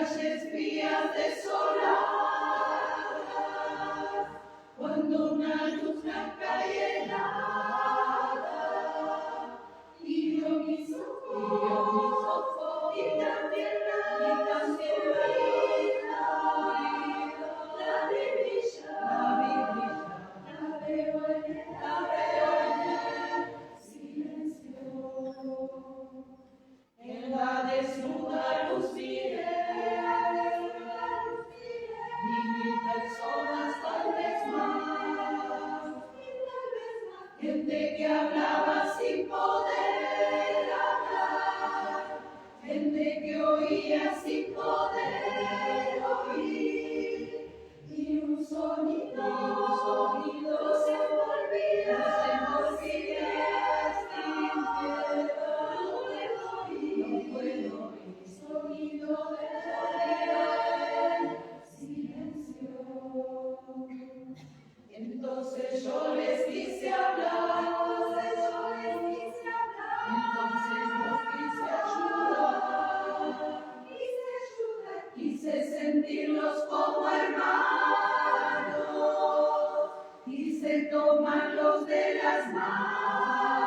calles frías desoladas, cuando una luz blanca y helada hirió mis ojos, y también la vida, la vi brillar, la veo en el silencio. En la desnuda luz miré, 1000 personas, tal vez más, gente que hablaba sin poder hablar, gente que oía sin poder oír, y un sonido se envolvía sin piedad. No puedo oír sonido del silencio. Entonces yo les quise hablar, entonces los quise ayudar, quise sentirlos como hermanos, quise tomarlos de las manos.